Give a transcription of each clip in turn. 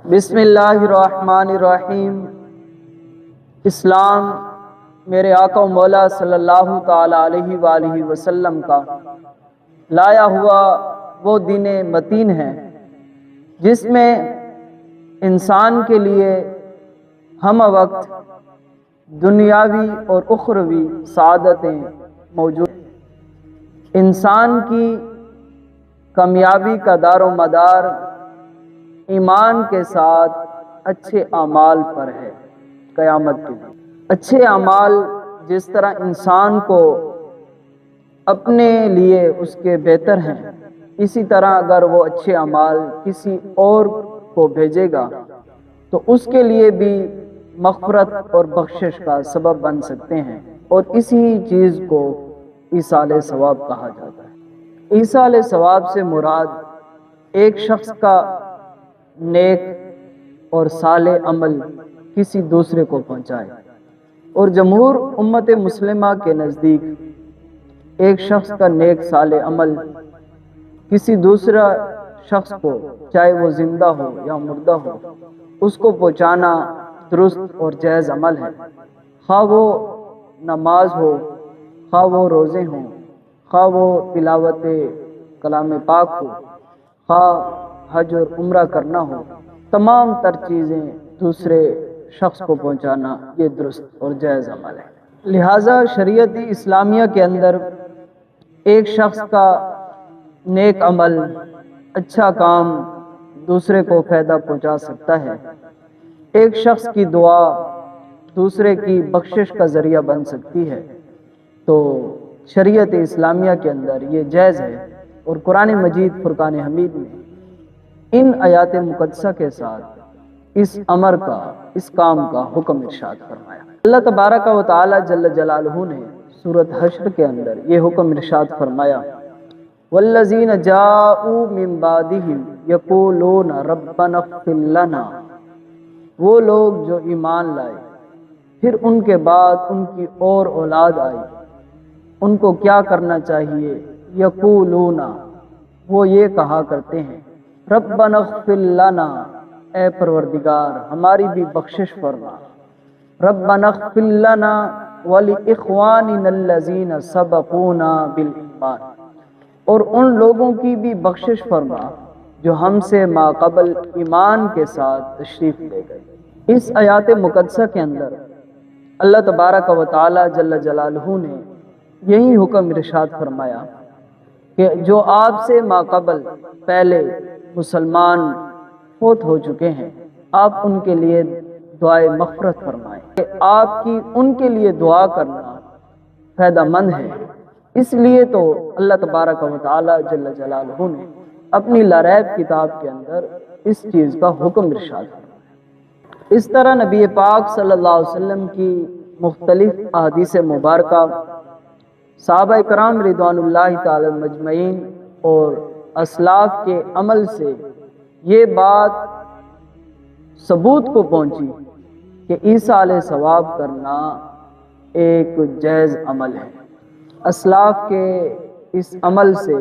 بسم اللہ الرحمن الرحیم۔ اسلام میرے آقا و مولا صلی اللہ تعالی علیہ وآلہ وسلم کا لایا ہوا وہ دین متین ہے جس میں انسان کے لیے ہم وقت دنیاوی اور اخروی سعادتیں موجود ہیں۔ انسان کی کامیابی کا دار و مدار ایمان کے ساتھ اچھے اعمال پر ہے قیامت کے دن۔ اچھے اعمال جس طرح انسان کو اپنے لیے اس کے بہتر ہیں، اسی طرح اگر وہ اچھے اعمال کسی اور کو بھیجے گا تو اس کے لیے بھی مغفرت اور بخشش کا سبب بن سکتے ہیں، اور اسی چیز کو ایصال ثواب کہا جاتا ہے۔ ایصال ثواب سے مراد ایک شخص کا نیک اور صالح عمل کسی دوسرے کو پہنچائے، اور جمہور امت مسلمہ کے نزدیک ایک شخص کا نیک صالح عمل کسی دوسرا شخص کو، چاہے وہ زندہ ہو یا مردہ ہو، اس کو پہنچانا درست اور جائز عمل ہے، خواہ وہ نماز ہو، خواہ وہ روزے ہوں، خواہ وہ تلاوت کلام پاک ہو، خواہ حج اور عمرہ کرنا ہو، تمام تر چیزیں دوسرے شخص کو پہنچانا یہ درست اور جائز عمل ہے۔ لہٰذا شریعت اسلامیہ کے اندر ایک شخص کا نیک عمل، اچھا کام دوسرے کو فائدہ پہنچا سکتا ہے۔ ایک شخص کی دعا دوسرے کی بخشش کا ذریعہ بن سکتی ہے، تو شریعت اسلامیہ کے اندر یہ جائز ہے، اور قرآن مجید فرقان حمید میں ان آیات مقدسہ کے ساتھ اس امر کا، اس کام کا حکم ارشاد فرمایا۔ اللہ تبارک و تعالی جل جلالہ نے سورۃ حشر کے اندر یہ حکم ارشاد فرمایا، والذین جاءوا من بعدہم یقولون ربنا اغفر لنا، وہ لوگ جو ایمان لائے پھر ان کے بعد ان کی اور اولاد آئی، ان کو کیا کرنا چاہیے؟ یقولون، وہ یہ کہا کرتے ہیں، ربنا اغفر لنا، اے پروردگار ہماری بھی بخشش فرما، ربنا اغفر لنا ولاخواننا الذین سبقونا بالایمان، اور ان لوگوں کی بھی بخشش فرما جو ہم سے ماقبل ایمان کے ساتھ تشریف لے گئے۔ اس آیات مقدسہ کے اندر اللہ تبارک و تعالی جل جلالہ نے یہی حکم ارشاد فرمایا کہ جو آپ سے ماقبل پہلے مسلمان فوت ہو چکے ہیں، آپ ان کے لیے دعائے مغفرت فرمائیں، کہ آپ کی ان کے لیے دعا کرنا فائدہ مند ہے۔ اس لیے تو اللہ تبارک و تعالی جل جلالہ نے اپنی لا ریب کتاب کے اندر اس چیز کا حکم ارشاد فرمایا۔ اس طرح نبی پاک صلی اللہ علیہ وسلم کی مختلف احادیث مبارکہ، صحابہ کرام رضوان اللہ تعالی مجمعین اور اسلاف کے عمل سے یہ بات ثبوت کو پہنچی کہ ایصال ثواب کرنا ایک جائز عمل ہے۔ اسلاف کے اس عمل سے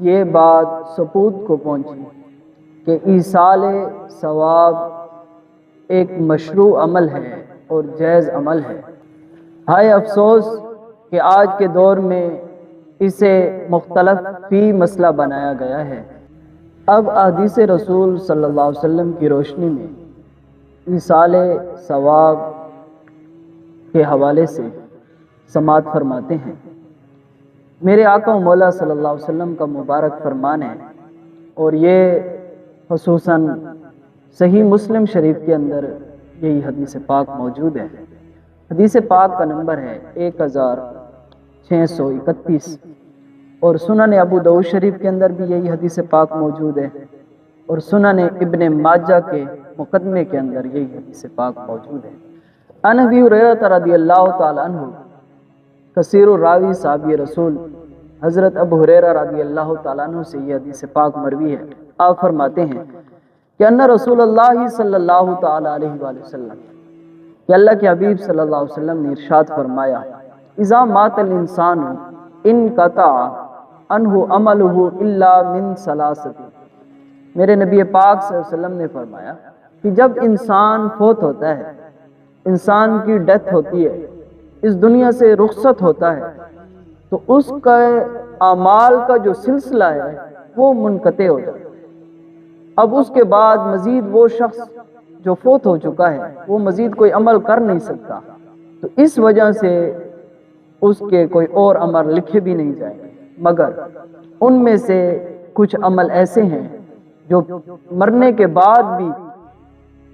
یہ بات ثبوت کو پہنچی کہ ایصال ثواب ایک مشروع عمل ہے اور جائز عمل ہے۔ ہائے افسوس کہ آج کے دور میں اسے مختلف فی مسئلہ بنایا گیا ہے۔ اب احادیث رسول صلی اللہ علیہ وسلم کی روشنی میں ایصال ثواب کے حوالے سے سماعت فرماتے ہیں۔ میرے آقا و مولا صلی اللہ علیہ وسلم کا مبارک فرمان ہے، اور یہ خصوصاً صحیح مسلم شریف کے اندر یہی حدیث پاک موجود ہے۔ حدیث پاک کا نمبر ہے 1631، اور سنن ابو داؤد شریف کے اندر بھی یہی حدیث پاک موجود ہے، اور سنن ابن ماجہ کے مقدمے کے اندر یہی حدیث پاک موجود ہے۔ عن ابی ہریرہ رضی اللہ تعالی عنہ، کثیر الراوی صحابی رسول حضرت ابو ہریرہ رضی اللہ تعالی عنہ سے یہ حدیث پاک مروی ہے۔ آپ فرماتے ہیں کہ ان رسول اللہ صلی اللہ تعالی علیہ وآلہ وسلم، کہ اللہ کے حبیب صلی اللہ علیہ وسلم نے ارشاد فرمایا، اذا مات الانسان انقطع عنہ عملہ الا من ثلاثۃ، میرے نبی پاک صلی اللہ علیہ وسلم نے فرمایا کہ جب انسان فوت ہوتا ہے، انسان کی ڈیتھ ہوتی ہے، اس دنیا سے رخصت ہوتا ہے، تو اس کا اعمال کا جو سلسلہ ہے وہ منقطع ہو جاتا ہے۔ اب اس کے بعد مزید وہ شخص جو فوت ہو چکا ہے وہ مزید کوئی عمل کر نہیں سکتا، تو اس وجہ سے اس کے کوئی اور عمل لکھے بھی نہیں جائیں گے، مگر ان میں سے کچھ عمل ایسے ہیں جو مرنے کے بعد بھی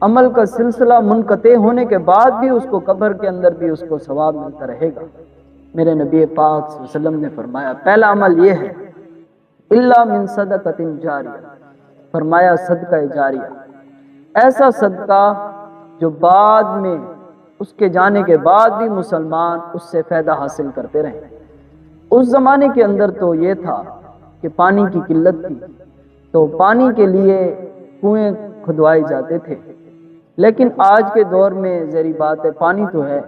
عمل کا سلسلہ منقطع ہونے کے بعد بھی اس کو قبر کے اندر بھی اس کو ثواب ملتا رہے گا۔ میرے نبی پاک صلی اللہ علیہ وسلم نے فرمایا پہلا عمل یہ ہے الا من صدقۃ جاریہ، فرمایا صدقہ جاریہ، ایسا صدقہ جو بعد میں اس کے جانے کے بعد بھی مسلمان اس سے فائدہ حاصل کرتے رہیں۔ اس زمانے کے اندر تو یہ تھا کہ پانی کی قلت تھی، تو پانی کے لیے کنویں کھدوائے جاتے تھے، لیکن آج کے دور میں ذری بات ہے پانی تو ہے،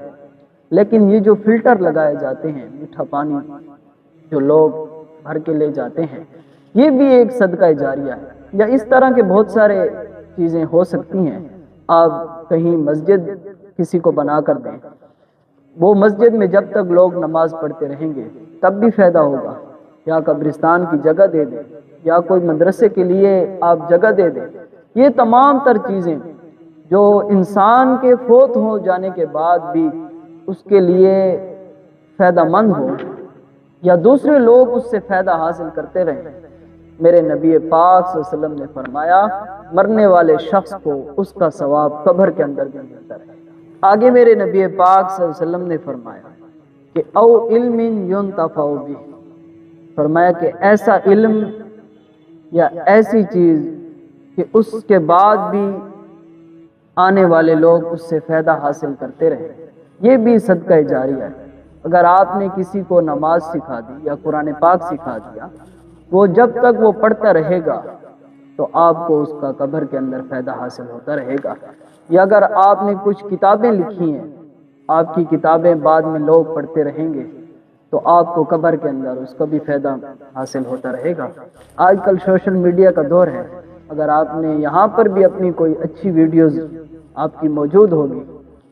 لیکن یہ جو فلٹر لگائے جاتے ہیں میٹھا پانی جو لوگ بھر کے لے جاتے ہیں، یہ بھی ایک صدقہ جاریہ ہے۔ یا اس طرح کے بہت سارے چیزیں ہو سکتی ہیں۔ آپ کہیں مسجد کسی کو بنا کر دیں، وہ مسجد میں جب تک لوگ نماز پڑھتے رہیں گے تب بھی فائدہ ہوگا، یا قبرستان کی جگہ دے دیں، یا کوئی مدرسے کے لیے آپ جگہ دے دیں۔ یہ تمام تر چیزیں جو انسان کے فوت ہو جانے کے بعد بھی اس کے لیے فائدہ مند ہو یا دوسرے لوگ اس سے فائدہ حاصل کرتے رہیں، میرے نبی پاک صلی اللہ علیہ وسلم نے فرمایا مرنے والے شخص کو اس کا ثواب قبر کے اندر بھی ملتا رہے گا۔ آگے میرے نبی پاک صلی اللہ علیہ وسلم نے فرمایا کہ او علم ينتفع به، فرمایا کہ ایسا علم یا ایسی چیز کہ اس کے بعد بھی آنے والے لوگ اس سے فائدہ حاصل کرتے رہیں، یہ بھی صدقہ جاریہ ہے۔ اگر آپ نے کسی کو نماز سکھا دی یا قرآن پاک سکھا دیا، وہ جب تک وہ پڑھتا رہے گا تو آپ کو اس کا قبر کے اندر فائدہ حاصل ہوتا رہے گا۔ یا اگر آپ نے کچھ کتابیں لکھی ہیں، آپ کی کتابیں بعد میں لوگ پڑھتے رہیں گے تو آپ کو قبر کے اندر اس کا بھی فائدہ حاصل ہوتا رہے گا۔ آج کل سوشل میڈیا کا دور ہے، اگر آپ نے یہاں پر بھی اپنی کوئی اچھی ویڈیوز آپ کی موجود ہوگی،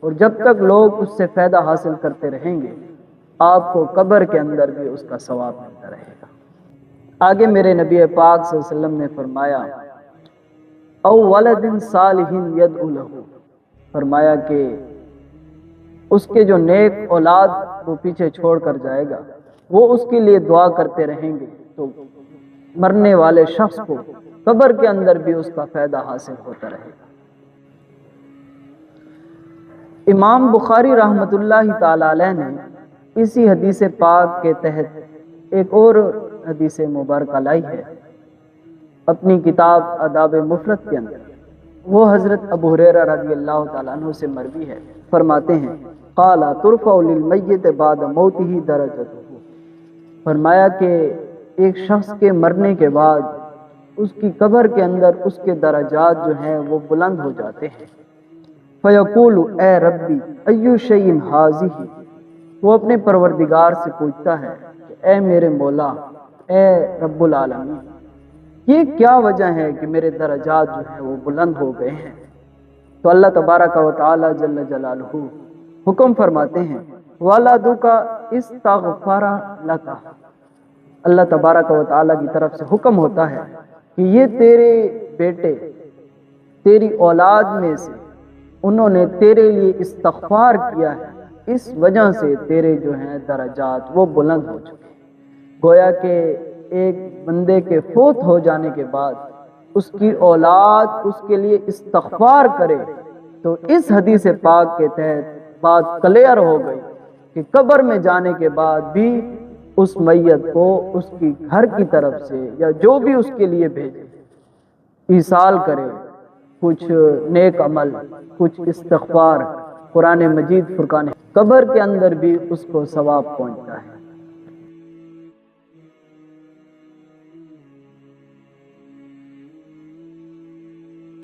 اور جب تک لوگ اس سے فائدہ حاصل کرتے رہیں گے آپ کو قبر کے اندر بھی اس کا ثواب ملتا رہے گا۔ آگے میرے نبی پاک صلی اللہ علیہ وسلم نے فرمایا او ولد صالح یدعو لہ، فرمایا کہ اس کے جو نیک اولاد وہ پیچھے چھوڑ کر جائے گا وہ اس کے لیے دعا کرتے رہیں گے، تو مرنے والے شخص کو قبر کے اندر بھی اس کا فائدہ حاصل ہوتا رہے گا۔ امام بخاری رحمۃ اللہ تعالی علیہ نے اسی حدیث پاک کے تحت ایک اور حدیث مبارکہ لائی ہے اپنی کتاب آداب مفرد کے اندر۔ وہ حضرت ابو ہریرہ رضی اللہ تعالیٰ عنہ سے مروی ہے، فرماتے ہیں قال ترفع للمیت بعد موتہ درجتہ، فرمایا کہ ایک شخص کے مرنے کے بعد اس کی قبر کے اندر اس کے درجات جو ہیں وہ بلند ہو جاتے ہیں۔ فیقول اے ربی ای شیء ھذہ، وہ اپنے پروردگار سے پوچھتا ہے کہ اے میرے مولا، اے رب العالمین، یہ کیا وجہ ہے کہ میرے درجات جو ہیں وہ بلند ہو گئے ہیں؟ تو اللہ تبارک و تعالی جل جلالہ حکم فرماتے ہیں وَلَدُكَ اسْتَغْفَرَ لَكَ، اللہ تبارک و تعالی کی طرف سے حکم ہوتا ہے کہ یہ تیرے بیٹے تیری اولاد میں سے انہوں نے تیرے لیے استغفار کیا ہے، اس وجہ سے تیرے جو ہیں درجات وہ بلند ہو چکے۔ گویا کہ ایک بندے کے فوت ہو جانے کے بعد اس کی اولاد اس کے لیے استغفار کرے تو اس حدیث پاک کے تحت بات کلیئر ہو گئی کہ قبر میں جانے کے بعد بھی اس میت کو اس کی گھر کی طرف سے یا جو بھی اس کے لیے بھیجے ایصال کرے، کچھ نیک عمل، کچھ استغفار، قرآن مجید، فرقان، قبر کے اندر بھی اس کو ثواب پہنچتا ہے۔